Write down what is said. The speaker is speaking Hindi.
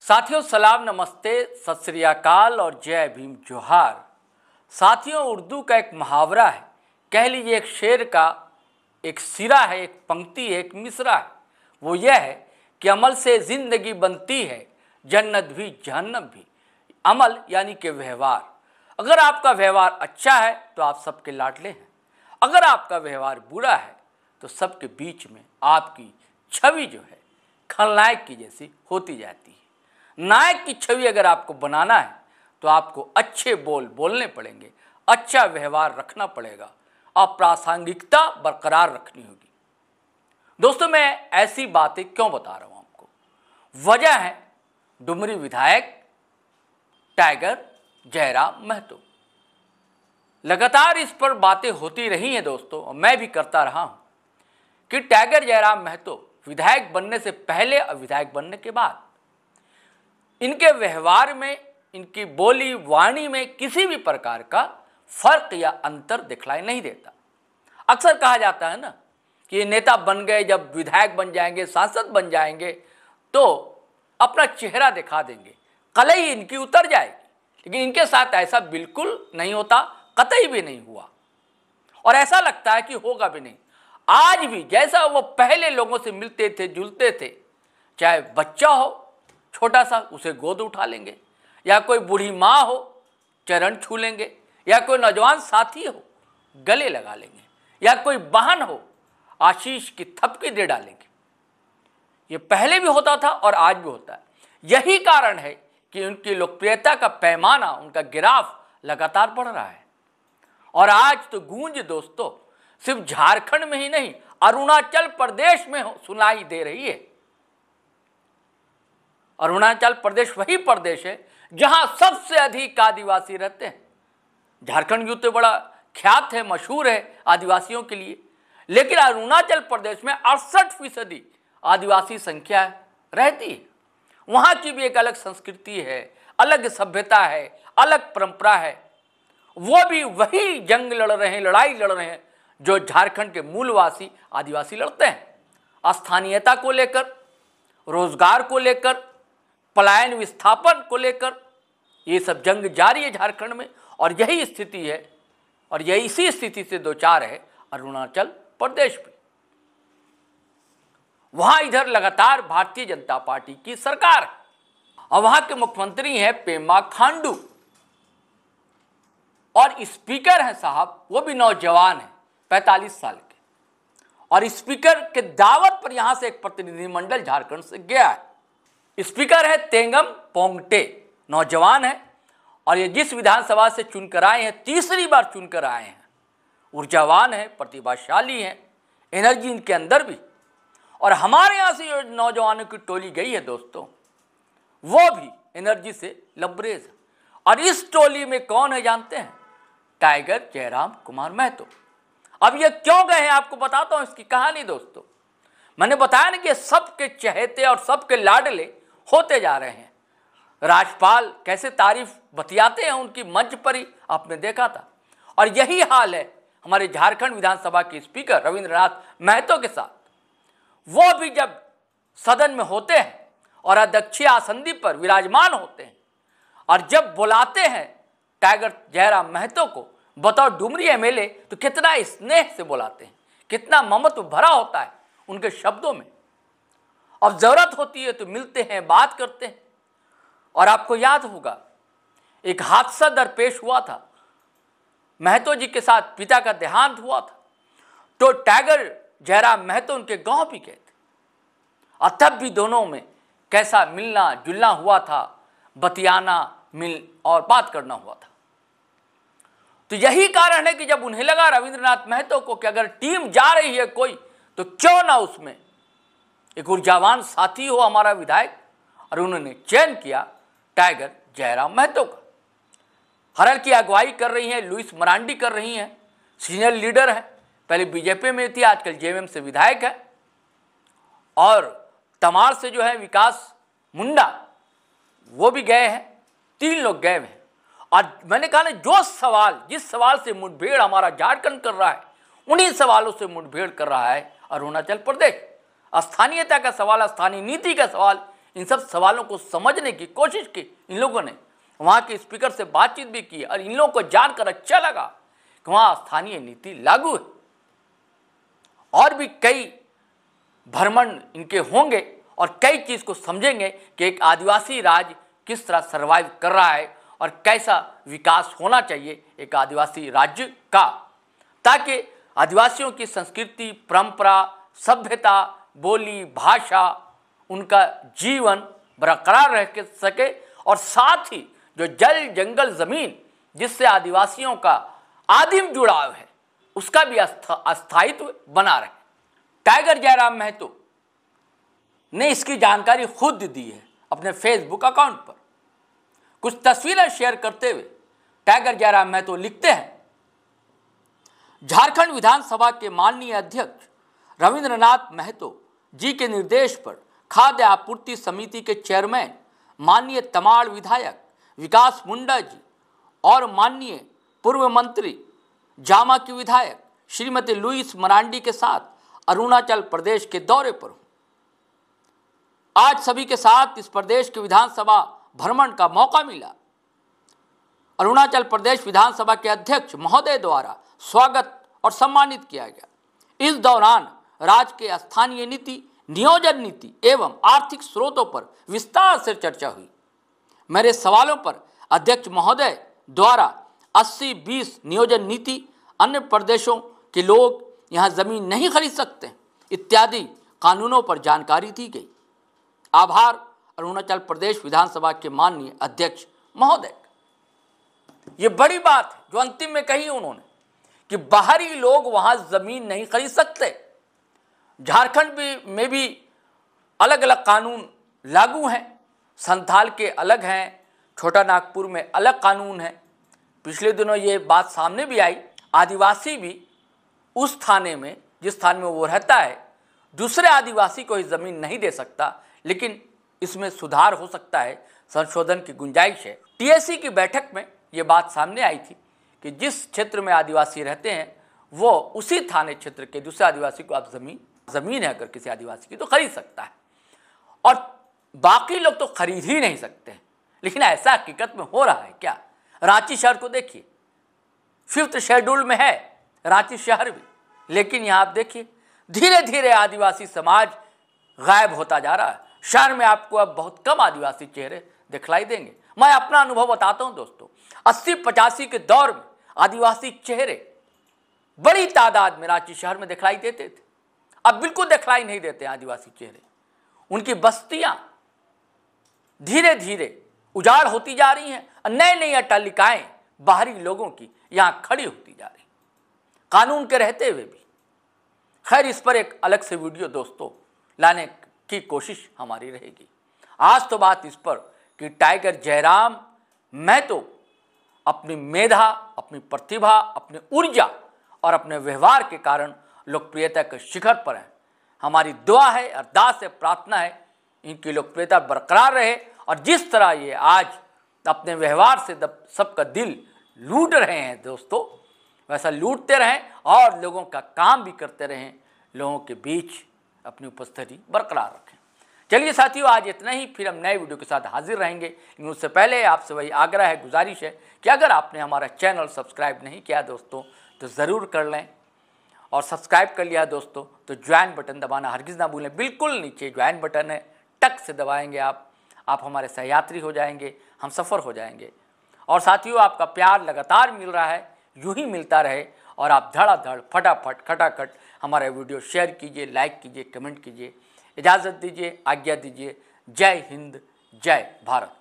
साथियों सलाम, नमस्ते, सत श्री अकाल और जय भीम जोहार। साथियों, उर्दू का एक मुहावरा है, कह लीजिए एक शेर का एक सिरा है, एक पंक्ति है, एक मिसरा है। वो यह है कि अमल से ज़िंदगी बनती है, जन्नत भी जहन्नम भी। अमल यानी कि व्यवहार। अगर आपका व्यवहार अच्छा है तो आप सबके लाडले हैं, अगर आपका व्यवहार बुरा है तो सबके बीच में आपकी छवि जो है खलनायक की जैसी होती जाती है। नायक की छवि अगर आपको बनाना है तो आपको अच्छे बोल बोलने पड़ेंगे, अच्छा व्यवहार रखना पड़ेगा, अप्रासंगिकता बरकरार रखनी होगी। दोस्तों, मैं ऐसी बातें क्यों बता रहा हूं आपको? वजह है डुमरी विधायक टाइगर जयराम महतो। लगातार इस पर बातें होती रही हैं दोस्तों, और मैं भी करता रहा हूं कि टाइगर जयराम महतो विधायक बनने से पहले और विधायक बनने के बाद इनके व्यवहार में, इनकी बोली वाणी में किसी भी प्रकार का फर्क या अंतर दिखलाई नहीं देता। अक्सर कहा जाता है ना कि ये नेता बन गए, जब विधायक बन जाएंगे, सांसद बन जाएंगे तो अपना चेहरा दिखा देंगे, कलई इनकी उतर जाएगी। लेकिन इनके साथ ऐसा बिल्कुल नहीं होता, कतई भी नहीं हुआ, और ऐसा लगता है कि होगा भी नहीं। आज भी जैसा वो पहले लोगों से मिलते थे, जुलते थे, चाहे बच्चा हो छोटा सा उसे गोद उठा लेंगे, या कोई बूढ़ी माँ हो चरण छू लेंगे, या कोई नौजवान साथी हो गले लगा लेंगे, या कोई बहन हो आशीष की थपकी दे डालेंगे। ये पहले भी होता था और आज भी होता है। यही कारण है कि उनकी लोकप्रियता का पैमाना, उनका ग्राफ लगातार बढ़ रहा है। और आज तो गूंज दोस्तों सिर्फ झारखंड में ही नहीं, अरुणाचल प्रदेश में सुनाई दे रही है। अरुणाचल प्रदेश वही प्रदेश है जहां सबसे अधिक आदिवासी रहते हैं। झारखंड यूं तो बड़ा ख्यात है, मशहूर है आदिवासियों के लिए, लेकिन अरुणाचल प्रदेश में 68% आदिवासी संख्या रहती है। वहां की भी एक अलग संस्कृति है, अलग सभ्यता है, अलग परंपरा है। वो भी वही जंग लड़ रहे हैं, लड़ाई लड़ रहे हैं जो झारखंड के मूलवासी आदिवासी लड़ते हैं। स्थानीयता को लेकर, रोजगार को लेकर, पलायन विस्थापन को लेकर ये सब जंग जारी है झारखंड में। और यही स्थिति है, और यही इसी स्थिति से दो चार है अरुणाचल प्रदेश भी। वहां इधर लगातार भारतीय जनता पार्टी की सरकार है, और वहां के मुख्यमंत्री हैं पेमा खांडू, और स्पीकर हैं साहब, वो भी नौजवान हैं, 45 साल के। और स्पीकर के दावत पर यहां से एक प्रतिनिधिमंडल झारखंड से गया है। स्पीकर है तेंगम पोंगटे, नौजवान है, और ये जिस विधानसभा से चुनकर आए हैं, तीसरी बार चुनकर आए हैं। ऊर्जावान है, प्रतिभाशाली हैं, एनर्जी इनके अंदर भी। और हमारे यहाँ से जो नौजवानों की टोली गई है दोस्तों, वो भी एनर्जी से लबरेज है। और इस टोली में कौन है जानते हैं? टाइगर जयराम कुमार महतो। अब ये क्यों गए हैं आपको बताता हूं इसकी कहानी दोस्तों। मैंने बताया ना कि सबके चहेते और सबके लाडले होते जा रहे हैं। राज्यपाल कैसे तारीफ बतियाते हैं उनकी, मंच पर ही आपने देखा था। और यही हाल है हमारे झारखंड विधानसभा के स्पीकर रविंद्रनाथ महतो के साथ। वो भी जब सदन में होते हैं और अध्यक्षीय आसंदी पर विराजमान होते हैं, और जब बुलाते हैं टाइगर जयराम महतो को बतौर डुमरी एमएलए, तो कितना स्नेह से बुलाते हैं, कितना ममत्व भरा होता है उनके शब्दों में। अब जरूरत होती है तो मिलते हैं, बात करते हैं। और आपको याद होगा एक हादसा दरपेश हुआ था, महतो जी के साथ पिता का देहांत हुआ था, तो टाइगर जयराम महतो उनके गांव भी गए थे, और तब भी दोनों में कैसा मिलना जुलना हुआ था, बतियाना, मिल और बात करना हुआ था। तो यही कारण है कि जब उन्हें लगा रविंद्रनाथ महतो को कि अगर टीम जा रही है कोई, तो क्यों ना उसमें एक ऊर्जावान साथी हो हमारा विधायक, और उन्होंने चयन किया टाइगर जयराम महतो का। हरल की अगुवाई कर रही हैं लुइस मरांडी, कर रही हैं, सीनियर लीडर है, पहले बीजेपी में थी, आजकल जेएमएम से विधायक है। और तमाड़ से जो है विकास मुंडा, वो भी गए हैं, 3 लोग गए हैं। और मैंने कहा ना, जिस सवाल से मुठभेड़ हमारा झारखंड कर रहा है, उन्हीं सवालों से मुठभेड़ कर रहा है अरुणाचल प्रदेश। स्थानीयता का सवाल, स्थानीय नीति का सवाल इन सब सवालों को समझने की कोशिश की इन लोगों ने, वहाँ के स्पीकर से बातचीत भी की और इन लोगों को जानकर अच्छा लगा कि वहाँ स्थानीय नीति लागू है। और भी कई भ्रमण इनके होंगे और कई चीज़ को समझेंगे कि एक आदिवासी राज्य किस तरह सर्वाइव कर रहा है और कैसा विकास होना चाहिए एक आदिवासी राज्य का, ताकि आदिवासियों की संस्कृति, परंपरा, सभ्यता, बोली, भाषा, उनका जीवन बरकरार रह सके और साथ ही जो जल, जंगल, ज़मीन जिससे आदिवासियों का आदिम जुड़ाव है उसका भी अस्थायित्व बना रहे। टाइगर जयराम महतो ने इसकी जानकारी खुद दी है अपने फेसबुक अकाउंट पर। कुछ तस्वीरें शेयर करते हुए टाइगर जयराम महतो लिखते हैं, झारखंड विधानसभा के माननीय अध्यक्ष रविंद्रनाथ महतो जी के निर्देश पर खाद्य आपूर्ति समिति के चेयरमैन माननीय तमाड़ विधायक विकास मुंडा जी और माननीय पूर्व मंत्री जामा की विधायक श्रीमती लुईस मरांडी के साथ अरुणाचल प्रदेश के दौरे पर हूं। आज सभी के साथ इस प्रदेश के विधानसभा भ्रमण का मौका मिला। अरुणाचल प्रदेश विधानसभा के अध्यक्ष महोदय द्वारा स्वागत और सम्मानित किया गया। इस दौरान राज्य के स्थानीय नीति, नियोजन नीति एवं आर्थिक स्रोतों पर विस्तार से चर्चा हुई। मेरे सवालों पर अध्यक्ष महोदय द्वारा 80-20 नियोजन नीति, अन्य प्रदेशों के लोग यहाँ जमीन नहीं खरीद सकते इत्यादि कानूनों पर जानकारी दी गई। आभार अरुणाचल प्रदेश विधानसभा के माननीय अध्यक्ष महोदय। ये बड़ी बात है जो अंतिम में कही उन्होंने कि बाहरी लोग वहां जमीन नहीं खरीद सकते। झारखंड में भी अलग अलग कानून लागू हैं, संथाल के अलग हैं, छोटा नागपुर में अलग कानून है। पिछले दिनों ये बात सामने भी आई, आदिवासी भी उस थाने में जिस थाने में वो रहता है दूसरे आदिवासी को ज़मीन नहीं दे सकता, लेकिन इसमें सुधार हो सकता है, संशोधन की गुंजाइश है। टीएससी की बैठक में ये बात सामने आई थी कि जिस क्षेत्र में आदिवासी रहते हैं वो उसी थाने क्षेत्र के दूसरे आदिवासी को आप ज़मीन है अगर किसी आदिवासी की तो खरीद सकता है और बाकी लोग तो खरीद ही नहीं सकते हैं। लेकिन ऐसा हकीकत में हो रहा है क्या? रांची शहर को देखिए, 5th शेड्यूल में है रांची शहर भी, लेकिन यहाँ आप देखिए धीरे धीरे आदिवासी समाज गायब होता जा रहा है। शहर में आपको अब बहुत कम आदिवासी चेहरे दिखलाई देंगे। मैं अपना अनुभव बताता हूँ दोस्तों, 80-85 के दौर में आदिवासी चेहरे बड़ी तादाद में रांची शहर में दिखलाई देते थे। अब बिल्कुल दिखलाई नहीं देते आदिवासी चेहरे। उनकी बस्तियां धीरे धीरे उजाड़ होती जा रही हैं और नई नई अट्टालिकाएं बाहरी लोगों की यहां खड़ी होती जा रही, कानून के रहते हुए भी। खैर, इस पर एक अलग से वीडियो दोस्तों लाने की कोशिश हमारी रहेगी। आज तो बात इस पर कि टाइगर जयराम महतो अपनी मेधा, अपनी प्रतिभा, अपनी ऊर्जा और अपने व्यवहार के कारण लोकप्रियता के शिखर पर हैं। हमारी दुआ है, अरदास है, प्रार्थना है इनकी लोकप्रियता बरकरार रहे और जिस तरह ये आज अपने व्यवहार से सबका दिल लूट रहे हैं दोस्तों, वैसा लूटते रहें और लोगों का काम भी करते रहें, लोगों के बीच अपनी उपस्थिति बरकरार रखें। चलिए साथियों, आज इतना ही, फिर हम नए वीडियो के साथ हाजिर रहेंगे। लेकिन उससे पहले आपसे वही आग्रह है, गुजारिश है कि अगर आपने हमारा चैनल सब्सक्राइब नहीं किया दोस्तों तो ज़रूर कर लें, और सब्सक्राइब कर लिया दोस्तों तो ज्वाइन बटन दबाना हरगिज़ ना भूलें। बिल्कुल नीचे ज्वाइन बटन है, टक से दबाएंगे आप हमारे सहयात्री हो जाएंगे, हम सफ़र हो जाएंगे। और साथियों, आपका प्यार लगातार मिल रहा है, यूं ही मिलता रहे और आप धड़ाधड़ फटाफट खटाखट हमारा वीडियो शेयर कीजिए, लाइक कीजिए, कमेंट कीजिए। इजाज़त दीजिए, आज्ञा दीजिए। जय हिंद, जय भारत।